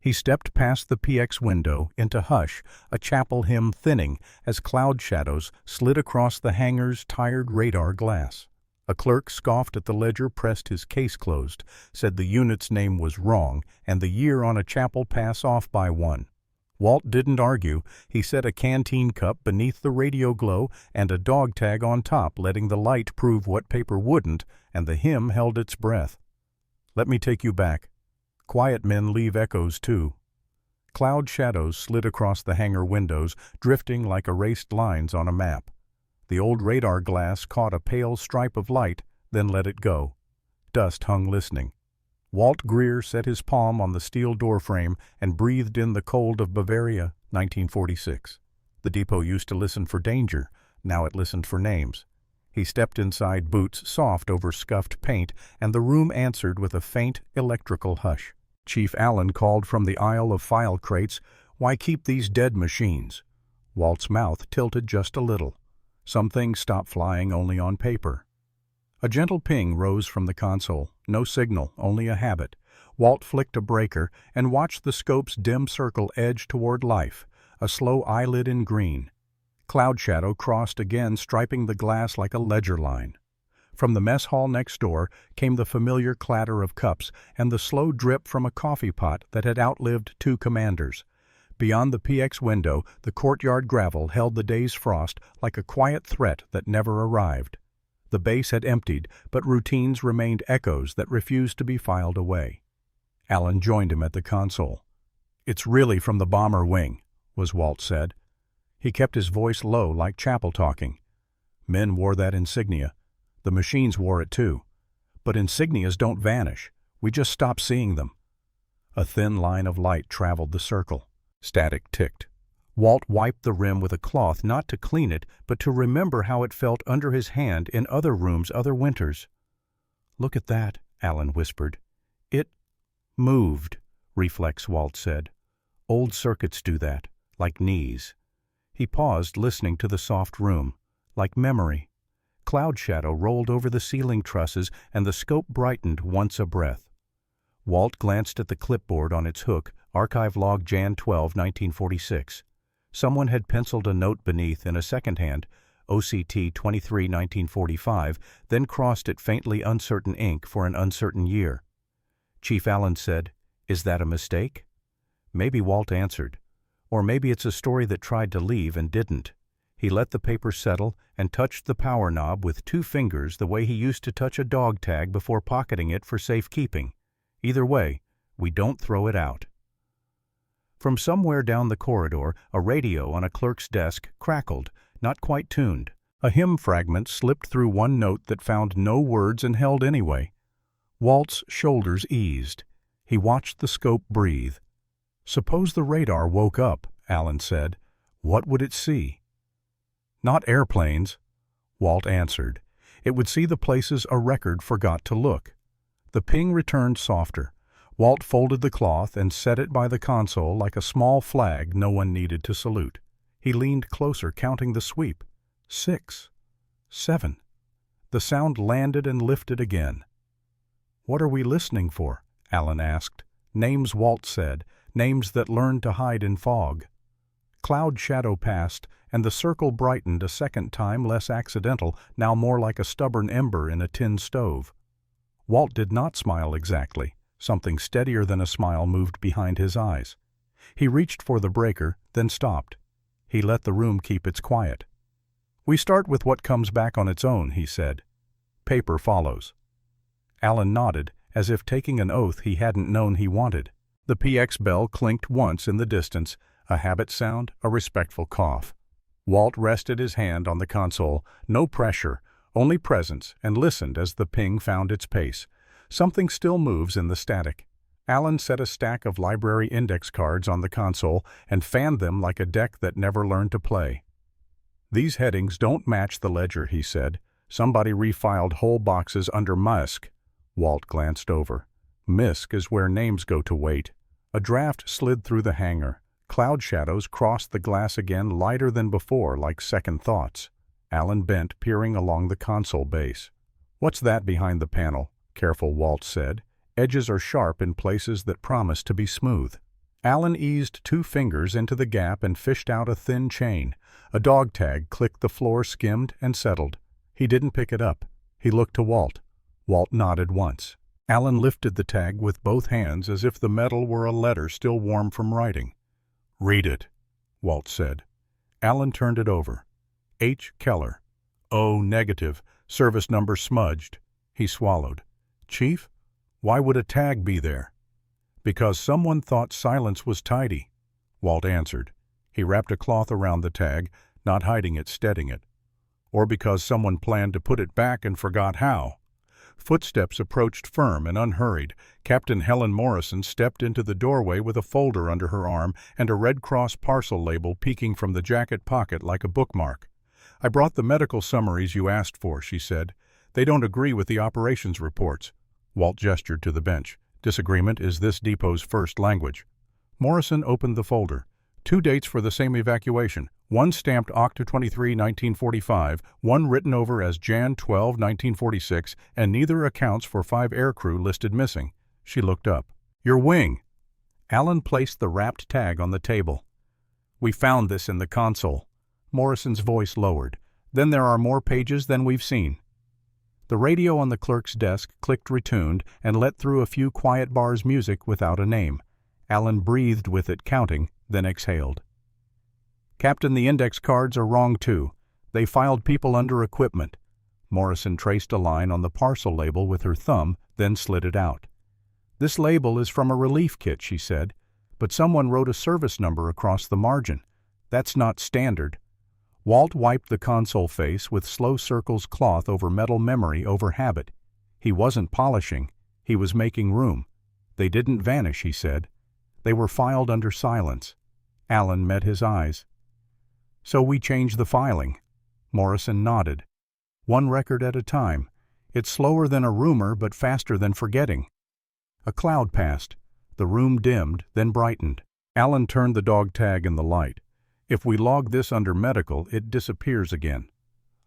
He stepped past the PX window into hush, a chapel hymn thinning as cloud shadows slid across the hangar's tired radar glass. A clerk scoffed at the ledger, pressed his case closed, said the unit's name was wrong, and the year on a chapel pass off by 1. Walt didn't argue. He set a canteen cup beneath the radio glow and a dog tag on top, letting the light prove what paper wouldn't, and the hymn held its breath. Let me take you back. Quiet men leave echoes too. Cloud shadows slid across the hangar windows, drifting like erased lines on a map. The old radar glass caught a pale stripe of light, then let it go. Dust hung listening. Walt Greer set his palm on the steel doorframe and breathed in the cold of Bavaria, 1946. The depot used to listen for danger. Now it listened for names. He stepped inside, boots soft over scuffed paint, and the room answered with a faint electrical hush. Chief Allen called from the aisle of file crates, "Why keep these dead machines?" Walt's mouth tilted just a little. Some things stop flying only on paper. A gentle ping rose from the console. No signal, only a habit. Walt flicked a breaker and watched the scope's dim circle edge toward life, a slow eyelid in green. Cloud shadow crossed again, striping the glass like a ledger line. From the mess hall next door came the familiar clatter of cups and the slow drip from a coffee pot that had outlived 2 commanders. Beyond the PX window, the courtyard gravel held the day's frost like a quiet threat that never arrived. The base had emptied, but routines remained echoes that refused to be filed away. Allen joined him at the console. "It's really from the bomber wing," was Walt said. He kept his voice low, like chapel talking. Men wore that insignia. The machines wore it too. But insignias don't vanish. We just stop seeing them. A thin line of light traveled the circle. Static ticked. Walt wiped the rim with a cloth, not to clean it, but to remember how it felt under his hand in other rooms other winters. "Look at that," Allen whispered. "It moved," Reflex Walt said. "Old circuits do that, like knees." He paused, listening to the soft room, like memory. Cloud shadow rolled over the ceiling trusses, and the scope brightened once a breath. Walt glanced at the clipboard on its hook, Archive Log Jan 12, 1946. Someone had penciled a note beneath in a second hand, OCT 23, 1945, then crossed it faintly uncertain ink for an uncertain year. Chief Allen said, "Is that a mistake?" Maybe Walt answered. Or maybe it's a story that tried to leave and didn't. He let the paper settle and touched the power knob with 2 fingers the way he used to touch a dog tag before pocketing it for safekeeping. Either way, we don't throw it out. From somewhere down the corridor, a radio on a clerk's desk crackled, not quite tuned. A hymn fragment slipped through one note that found no words and held anyway. Walt's shoulders eased. He watched the scope breathe. "Suppose the radar woke up," Allen said. "What would it see?" "Not airplanes," Walt answered. "It would see the places a record forgot to look." The ping returned softer. Walt folded the cloth and set it by the console like a small flag no one needed to salute. He leaned closer, counting the sweep. 6, 7. The sound landed and lifted again. "What are we listening for?" Allen asked. "Names," Walt said, "names that learned to hide in fog." Cloud shadow passed, and the circle brightened a second time, less accidental, now more like a stubborn ember in a tin stove. Walt did not smile exactly. Something steadier than a smile moved behind his eyes. He reached for the breaker, then stopped. He let the room keep its quiet. "We start with what comes back on its own," he said. "Paper follows." Allen nodded, as if taking an oath he hadn't known he wanted. The PX bell clinked once in the distance, a habit sound, a respectful cough. Walt rested his hand on the console, no pressure, only presence, and listened as the ping found its pace. Something still moves in the static. Allen set a stack of library index cards on the console and fanned them like a deck that never learned to play. "These headings don't match the ledger," he said. "Somebody refiled whole boxes under MISC." Walt glanced over. MISC is where names go to wait. A draft slid through the hangar. Cloud shadows crossed the glass again, lighter than before, like second thoughts. Allen bent, peering along the console base. "What's that behind the panel?" "Careful," Walt said. "Edges are sharp in places that promise to be smooth." Alan eased 2 fingers into the gap and fished out a thin chain. A dog tag clicked the floor, skimmed, and settled. He didn't pick it up. He looked to Walt. Walt nodded once. Alan lifted the tag with both hands as if the metal were a letter still warm from writing. "Read it," Walt said. Alan turned it over. H. Keller. O negative. Service number smudged. He swallowed. "Chief, why would a tag be there?" "Because someone thought silence was tidy," Walt answered. He wrapped a cloth around the tag, not hiding it, steadying it. "Or because someone planned to put it back and forgot how." Footsteps approached firm and unhurried. Captain Helen Morrison stepped into the doorway with a folder under her arm and a Red Cross parcel label peeking from the jacket pocket like a bookmark. "I brought the medical summaries you asked for," she said. "They don't agree with the operations reports." Walt gestured to the bench. "Disagreement is this depot's first language." Morrison opened the folder. 2 dates for the same evacuation. One stamped Oct. 23, 1945, one written over as Jan 12, 1946, and neither accounts for 5 aircrew listed missing. She looked up. "Your wing." Alan placed the wrapped tag on the table. "We found this in the console." Morrison's voice lowered. "Then there are more pages than we've seen." The radio on the clerk's desk clicked retuned and let through a few quiet bars music without a name. Alan breathed with it, counting, then exhaled. "Captain, the index cards are wrong too. They filed people under equipment." Morrison traced a line on the parcel label with her thumb, then slid it out. "This label is from a relief kit," she said, "but someone wrote a service number across the margin. That's not standard." Walt wiped the console face with slow circles cloth over metal memory over habit. He wasn't polishing. He was making room. "They didn't vanish," he said. "They were filed under silence." Alan met his eyes. "So we changed the filing." Morrison nodded. "One record at a time. It's slower than a rumor, but faster than forgetting." A cloud passed. The room dimmed, then brightened. Alan turned the dog tag in the light. "If we log this under medical, it disappears again."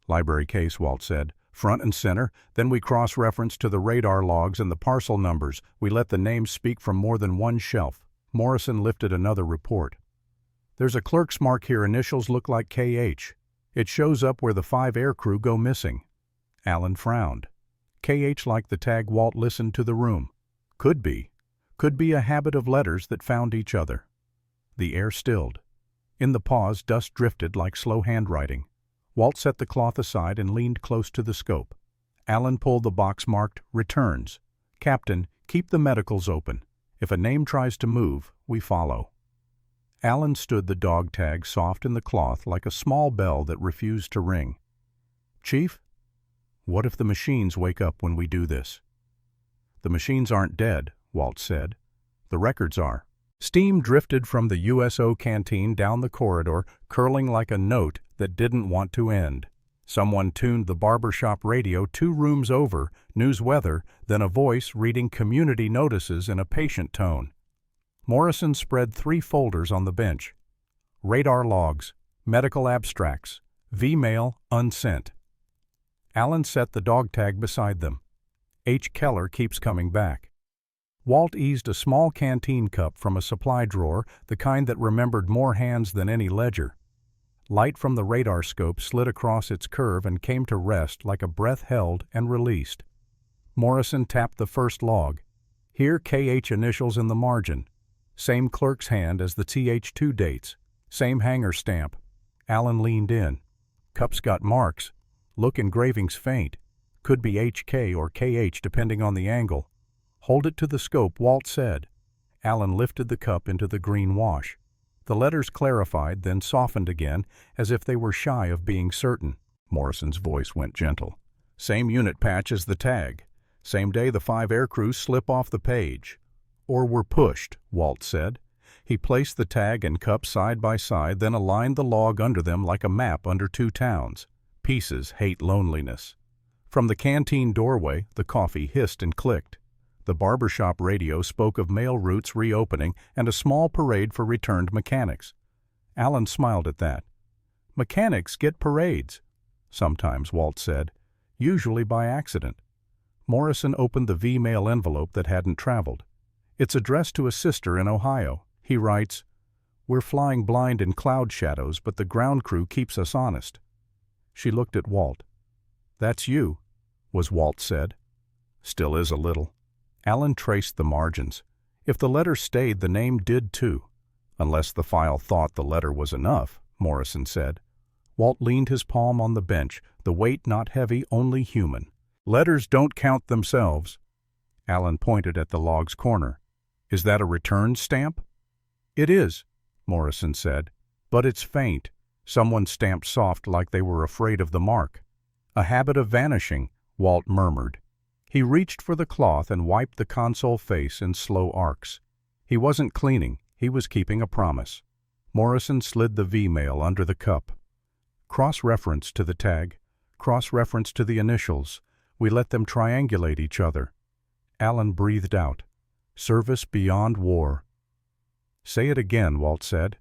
"Library case," Walt said. "Front and center. Then we cross-reference to the radar logs and the parcel numbers. We let the names speak from more than one shelf." Morrison lifted another report. "There's a clerk's mark here. Initials look like KH. It shows up where the 5 aircrew go missing." Alan frowned. KH like the tag. Walt listened to the room. Could be. Could be a habit of letters that found each other. The air stilled. In the pause, dust drifted like slow handwriting. Walt set the cloth aside and leaned close to the scope. Alan pulled the box marked Returns. "Captain, keep the medicals open. If a name tries to move, we follow." Alan stood the dog tag soft in the cloth like a small bell that refused to ring. "Chief, what if the machines wake up when we do this?" "The machines aren't dead," Walt said. "The records are." Steam drifted from the USO canteen down the corridor, curling like a note that didn't want to end. Someone tuned the barbershop radio 2 rooms over, news weather, then a voice reading community notices in a patient tone. Morrison spread 3 folders on the bench. Radar logs, medical abstracts, V-mail unsent. Alan set the dog tag beside them. H. Keller keeps coming back. Walt eased a small canteen cup from a supply drawer, the kind that remembered more hands than any ledger. Light from the radar scope slid across its curve and came to rest like a breath held and released. Morrison tapped the first log. Here KH initials in the margin. Same clerk's hand as the TH2 dates. Same hanger stamp. Alan leaned in. Cup's got marks. Look, engraving's faint. Could be HK or KH depending on the angle. "Hold it to the scope," Walt said. Alan lifted the cup into the green wash. The letters clarified, then softened again, as if they were shy of being certain. Morrison's voice went gentle. "Same unit patch as the tag. Same day the 5 aircrews slip off the page." "Or were pushed," Walt said. He placed the tag and cup side by side, then aligned the log under them like a map under 2 towns. Pieces hate loneliness. From the canteen doorway, the coffee hissed and clicked. The barbershop radio spoke of mail routes reopening and a small parade for returned mechanics. Alan smiled at that. "Mechanics get parades." "Sometimes," Walt said. "Usually by accident." Morrison opened the V-mail envelope that hadn't traveled. "It's addressed to a sister in Ohio. He writes, "We're flying blind in cloud shadows, but the ground crew keeps us honest." She looked at Walt. "That's you," was Walt said. "Still is a little." Alan traced the margins. If the letter stayed, the name did too. "Unless the file thought the letter was enough," Morrison said. Walt leaned his palm on the bench, the weight not heavy, only human. "Letters don't count themselves." Alan pointed at the log's corner. "Is that a return stamp?" "It is," Morrison said, "but it's faint. Someone stamped soft like they were afraid of the mark." "A habit of vanishing," Walt murmured. He reached for the cloth and wiped the console face in slow arcs. He wasn't cleaning, he was keeping a promise. Morrison slid the V-mail under the cup. "Cross-reference to the tag, cross-reference to the initials. We let them triangulate each other." Alan breathed out. "Service beyond war." "Say it again," Walt said.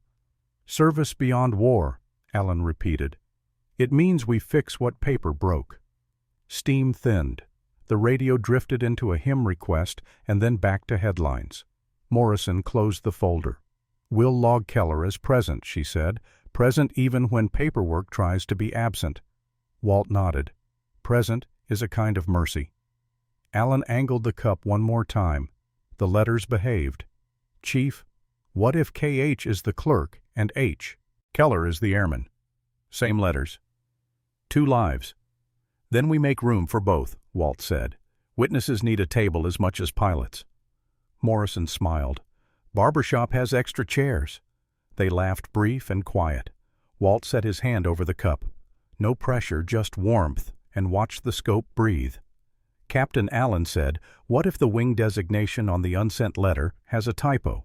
"Service beyond war," Alan repeated. "It means we fix what paper broke." Steam thinned. The radio drifted into a hymn request and then back to headlines. Morrison closed the folder. "We'll log Keller as present," she said. "Present even when paperwork tries to be absent." Walt nodded. "Present is a kind of mercy." Alan angled the cup one more time. The letters behaved. "Chief, what if KH is the clerk and H. Keller is the airman?" "Same letters." "Two lives." "Then we make room for both," Walt said. "Witnesses need a table as much as pilots." Morrison smiled. "Barbershop has extra chairs." They laughed, brief and quiet. Walt set his hand over the cup. No pressure, just warmth, and watched the scope breathe. Captain Allen said, "What if the wing designation on the unsent letter has a typo?"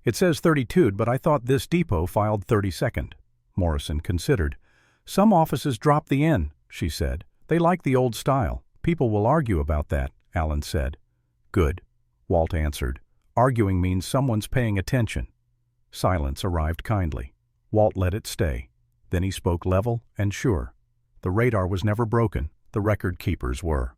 "It says 32'd, but I thought this depot filed 32nd. Morrison considered. "Some offices drop the N," she said. "They like the old style. People will argue about that," Allen said. "Good," Walt answered. "Arguing means someone's paying attention." Silence arrived kindly. Walt let it stay. Then he spoke level and sure. The radar was never broken. The record keepers were.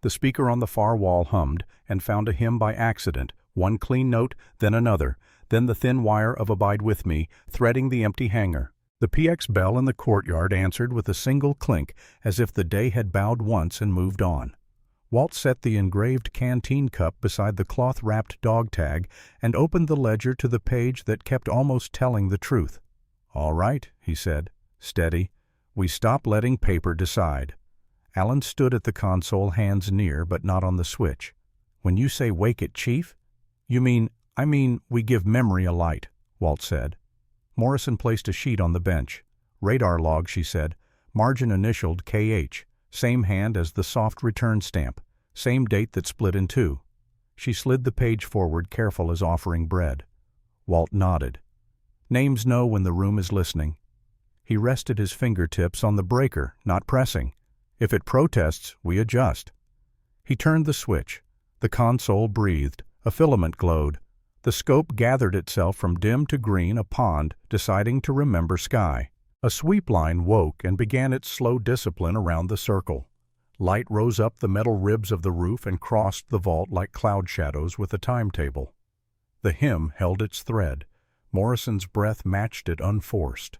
The speaker on the far wall hummed and found a hymn by accident, one clean note, then another, then the thin wire of Abide With Me, threading the empty hangar. The PX bell in the courtyard answered with a single clink, as if the day had bowed once and moved on. Walt set the engraved canteen cup beside the cloth-wrapped dog tag and opened the ledger to the page that kept almost telling the truth. "All right," he said, steady. "We stop letting paper decide." Allen stood at the console, hands near but not on the switch. "When you say wake it, Chief?" I mean we give memory a light," Walt said. Morrison placed a sheet on the bench. "Radar log," she said. "Margin initialed KH. Same hand as the soft return stamp. Same date that split in two." She slid the page forward, careful as offering bread. Walt nodded. "Names know when the room is listening." He rested his fingertips on the breaker, not pressing. "If it protests, we adjust." He turned the switch. The console breathed. A filament glowed. The scope gathered itself from dim to green, a pond, deciding to remember sky. A sweep line woke and began its slow discipline around the circle. Light rose up the metal ribs of the roof and crossed the vault like cloud shadows with a timetable. The hymn held its thread. Morrison's breath matched it unforced.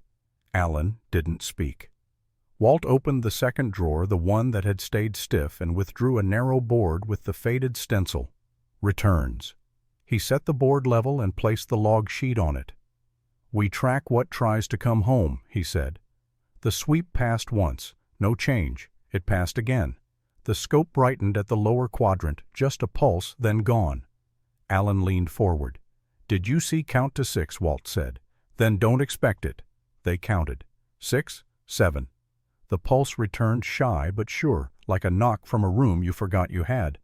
Allen didn't speak. Walt opened the second drawer, the one that had stayed stiff, and withdrew a narrow board with the faded stencil. Returns. He set the board level and placed the log sheet on it. "We track what tries to come home," he said. The sweep passed once. No change. It passed again. The scope brightened at the lower quadrant, just a pulse, then gone. Allen leaned forward. "Did you see count to 6, Walt said. "Then don't expect it." They counted. 6, 7. The pulse returned shy but sure, like a knock from a room you forgot you had.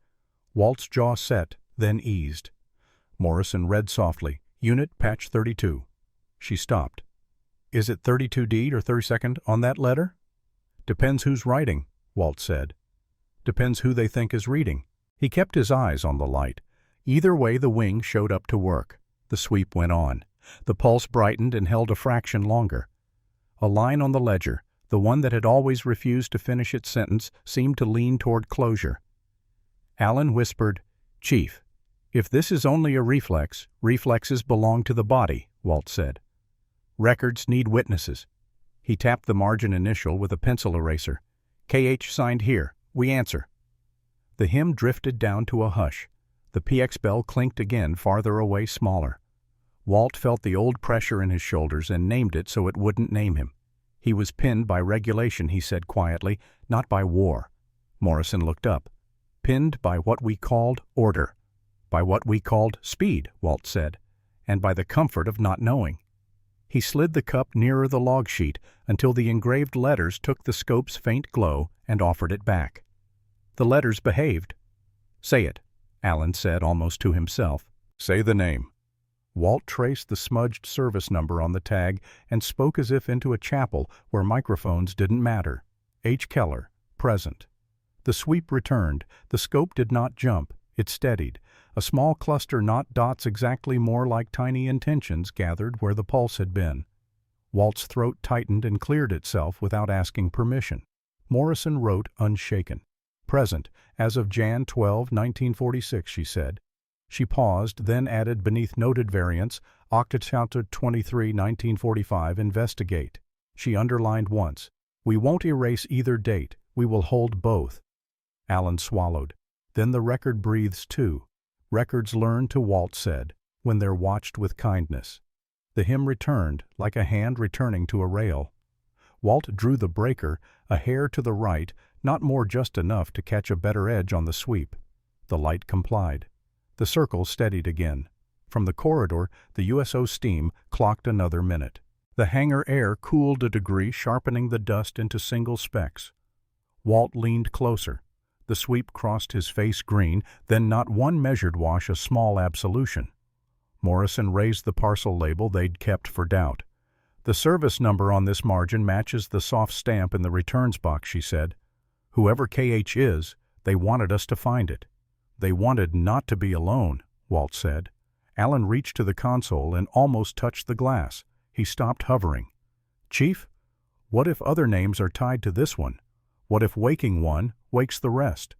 Walt's jaw set, then eased. Morrison read softly, "Unit patch 32. She stopped. "Is it 32D or 32nd on that letter?" "Depends who's writing," Walt said. "Depends who they think is reading." He kept his eyes on the light. Either way, the wing showed up to work. The sweep went on. The pulse brightened and held a fraction longer. A line on the ledger, the one that had always refused to finish its sentence, seemed to lean toward closure. Allen whispered, "Chief, "If this is only a reflex, reflexes belong to the body," Walt said. "Records need witnesses." He tapped the margin initial with a pencil eraser. "KH signed here. We answer." The hymn drifted down to a hush. The PX bell clinked again, farther away, smaller. Walt felt the old pressure in his shoulders and named it so it wouldn't name him. He was pinned by regulation, he said quietly, not by war. Morrison looked up. "Pinned by what we called order. By what we called speed," Walt said, "and by the comfort of not knowing." He slid the cup nearer the log sheet until the engraved letters took the scope's faint glow and offered it back. The letters behaved. "Say it," Allen said almost to himself. "Say the name." Walt traced the smudged service number on the tag and spoke as if into a chapel where microphones didn't matter. "H. Keller, present." The sweep returned. The scope did not jump. It steadied. A small cluster knot dots exactly more like tiny intentions gathered where the pulse had been. Walt's throat tightened and cleared itself without asking permission. Morrison wrote unshaken. "Present, as of Jan 12, 1946, she said. She paused, then added beneath noted variants, October 23, 1945, investigate. She underlined once, "We won't erase either date. We will hold both." Allen swallowed. "Then the record breathes too." Records learn to, Walt said, when they're watched with kindness. The hymn returned, like a hand returning to a rail. Walt drew the breaker, a hair to the right, not more, just enough to catch a better edge on the sweep. The light complied. The circle steadied again. From the corridor, the USO steam clocked another minute. The hangar air cooled a degree, sharpening the dust into single specks. Walt leaned closer. The sweep crossed his face green, then not one measured wash, a small absolution. Morrison raised the parcel label they'd kept for doubt. "The service number on this margin matches the soft stamp in the returns box," she said. "Whoever KH is, they wanted us to find it." "They wanted not to be alone," Walt said. Allen reached to the console and almost touched the glass. He stopped hovering. "Chief, what if other names are tied to this one? What if waking one wakes the rest?"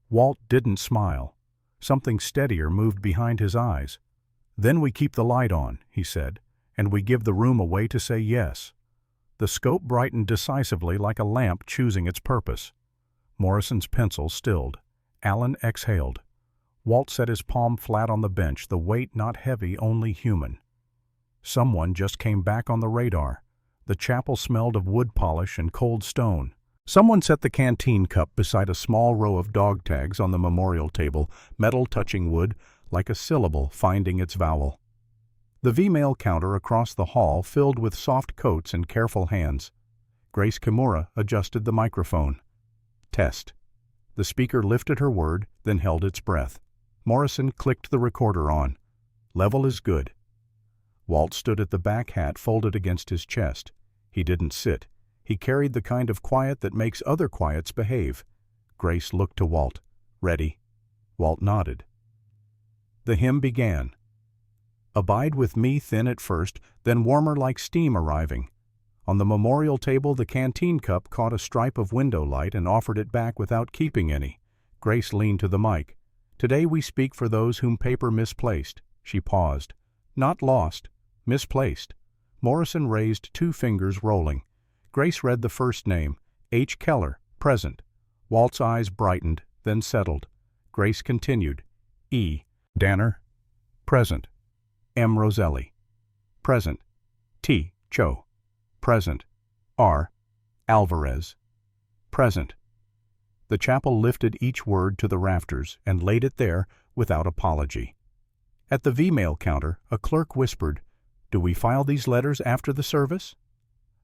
Walt didn't smile. Something steadier moved behind his eyes. "Then we keep the light on," he said, "and we give the room a way to say yes." The scope brightened decisively like a lamp choosing its purpose. Morrison's pencil stilled. Allen exhaled. Walt set his palm flat on the bench, the weight not heavy, only human. Someone just came back on the radar. The chapel smelled of wood polish and cold stone. Someone set the canteen cup beside a small row of dog tags on the memorial table, metal touching wood, like a syllable finding its vowel. The V-mail counter across the hall filled with soft coats and careful hands. Grace Kimura adjusted the microphone. "Test." The speaker lifted her word, then held its breath. Morrison clicked the recorder on. "Level is good." Walt stood at the back hat folded against his chest. He didn't sit. He carried the kind of quiet that makes other quiets behave. Grace looked to Walt. "Ready?" Walt nodded. The hymn began. "Abide with me thin at first, then warmer like steam arriving." On the memorial table, the canteen cup caught a stripe of window light and offered it back without keeping any. Grace leaned to the mic. "Today we speak for those whom paper misplaced." She paused. "Not lost, misplaced." Morrison raised 2 fingers, rolling. Grace read the first name, H. Keller, present. Walt's eyes brightened, then settled. Grace continued, E. Danner, present. M. Roselli, present. T. Cho, present. R. Alvarez, present. The chapel lifted each word to the rafters and laid it there without apology. At the V-mail counter, a clerk whispered, "Do we file these letters after the service?"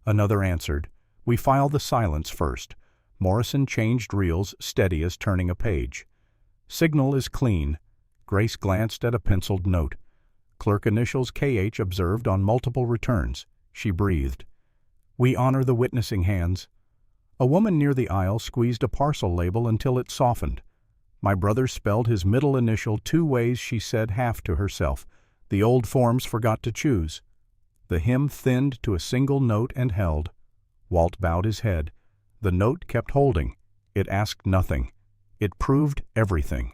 Another answered, "We file the silence first." Morrison changed reels, steady as turning a page. "Signal is clean." Grace glanced at a penciled note. Clerk initials KH observed on multiple returns. She breathed. "We honor the witnessing hands." A woman near the aisle squeezed a parcel label until it softened. "My brother spelled his middle initial 2 ways," she said, half to herself. "The old forms forgot to choose." The hymn thinned to a single note and held. Walt bowed his head. The note kept holding. It asked nothing. It proved everything.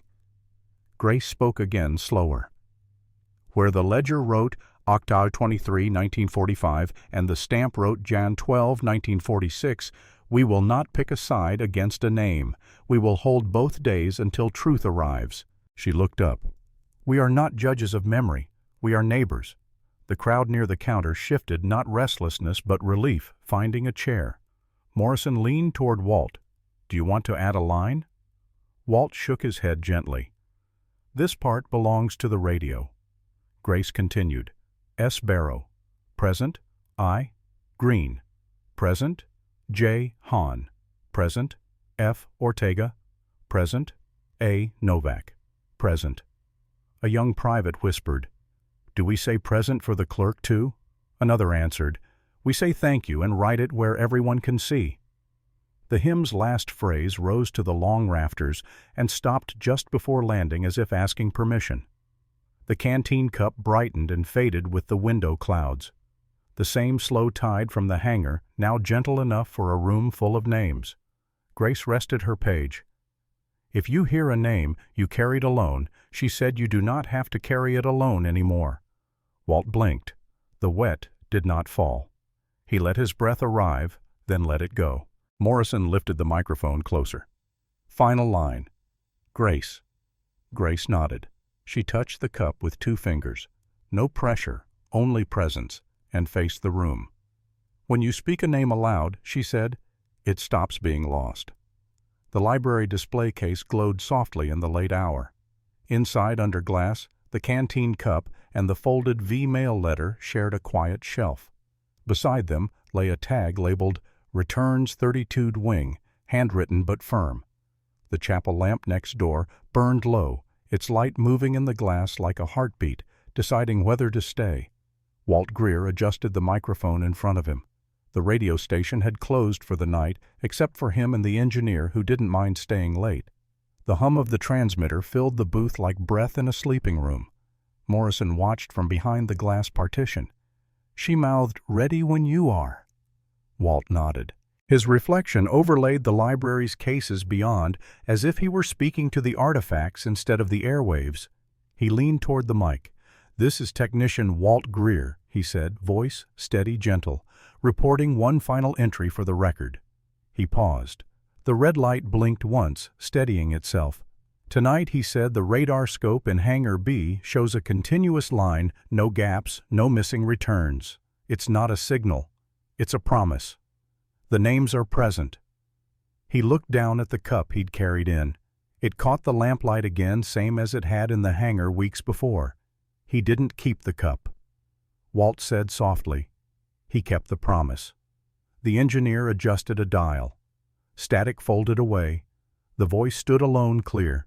Grace spoke again, slower. Where the ledger wrote October 23, 1945, and the stamp wrote Jan 12, 1946, we will not pick a side against a name. We will hold both days until truth arrives. She looked up. We are not judges of memory. We are neighbors. The crowd near the counter shifted, not restlessness but relief, finding a chair. Morrison leaned toward Walt. Do you want to add a line? Walt shook his head gently. This part belongs to the radio. Grace continued. S. Barrow. Present. I. Green. Present. J. Hahn. Present. F. Ortega. Present. A. Novak. Present. A young private whispered, Do we say present for the clerk too? Another answered, We say thank you and write it where everyone can see. The hymn's last phrase rose to the long rafters and stopped just before landing as if asking permission. The canteen cup brightened and faded with the window clouds. The same slow tide from the hangar, now gentle enough for a room full of names. Grace rested her page. If you hear a name you carried alone, she said you do not have to carry it alone anymore. Walt blinked. The wet did not fall. He let his breath arrive, then let it go. Morrison lifted the microphone closer. Final line. Grace. Grace nodded. She touched the cup with 2 fingers. No pressure, only presence, and faced the room. When you speak a name aloud, she said, it stops being lost. The library display case glowed softly in the late hour. Inside, under glass, the canteen cup and the folded V mail letter shared a quiet shelf. Beside them lay a tag labeled Returns 32'd Wing, handwritten but firm. The chapel lamp next door burned low, its light moving in the glass like a heartbeat, deciding whether to stay. Walt Greer adjusted the microphone in front of him. The radio station had closed for the night, except for him and the engineer who didn't mind staying late. The hum of the transmitter filled the booth like breath in a sleeping room. Morrison watched from behind the glass partition. She mouthed, "Ready when you are." Walt nodded. His reflection overlaid the library's cases beyond, as if he were speaking to the artifacts instead of the airwaves. He leaned toward the mic. "This is Technician Walt Greer," he said, voice steady, gentle, reporting one final entry for the record. He paused. The red light blinked once, steadying itself. Tonight, he said, the radar scope in Hangar B shows a continuous line, no gaps, no missing returns. It's not a signal. It's a promise. The names are present. He looked down at the cup he'd carried in. It caught the lamplight again, same as it had in the hangar weeks before. He didn't keep the cup. Walt said softly, he kept the promise. The engineer adjusted a dial. Static folded away. The voice stood alone, clear.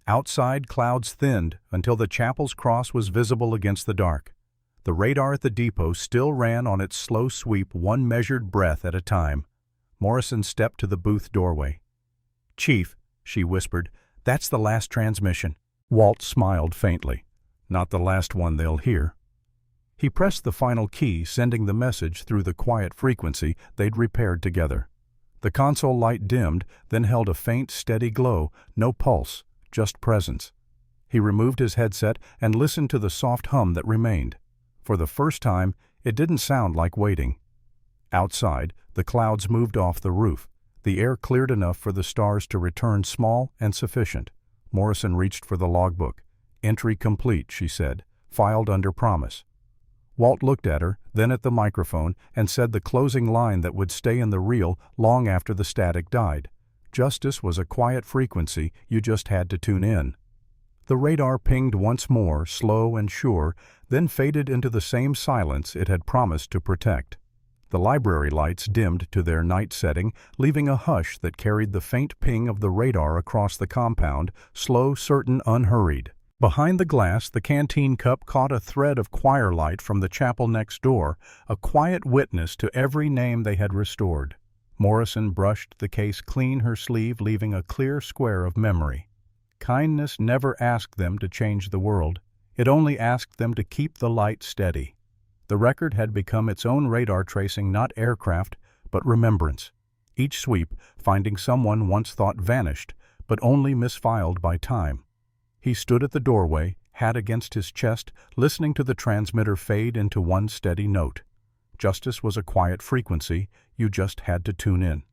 Outside, clouds thinned until the chapel's cross was visible against the dark. The radar at the depot still ran on its slow sweep, one measured breath at a time. Morrison stepped to the booth doorway. "Chief," she whispered, "that's the last transmission." Walt smiled faintly. "Not the last one they'll hear." He pressed the final key, sending the message through the quiet frequency they'd repaired together. The console light dimmed, then held a faint, steady glow, no pulse, just presence. He removed his headset and listened to the soft hum that remained. For the first time, it didn't sound like waiting. Outside, the clouds moved off the roof. The air cleared enough for the stars to return, small and sufficient. Morrison reached for the logbook. "Entry complete," she said, "filed under promise." Walt looked at her, then at the microphone, and said the closing line that would stay in the reel long after the static died. Justice was a quiet frequency, you just had to tune in. The radar pinged once more, slow and sure, then faded into the same silence it had promised to protect. The library lights dimmed to their night setting, leaving a hush that carried the faint ping of the radar across the compound, slow, certain, unhurried. Behind the glass, the canteen cup caught a thread of choir light from the chapel next door, a quiet witness to every name they had restored. Morrison brushed the case clean her sleeve, leaving a clear square of memory. Kindness never asked them to change the world. It only asked them to keep the light steady. The record had become its own radar tracing, not aircraft, but remembrance. Each sweep finding someone once thought vanished, but only misfiled by time. He stood at the doorway, hat against his chest, listening to the transmitter fade into one steady note. Justice was a quiet frequency, you just had to tune in.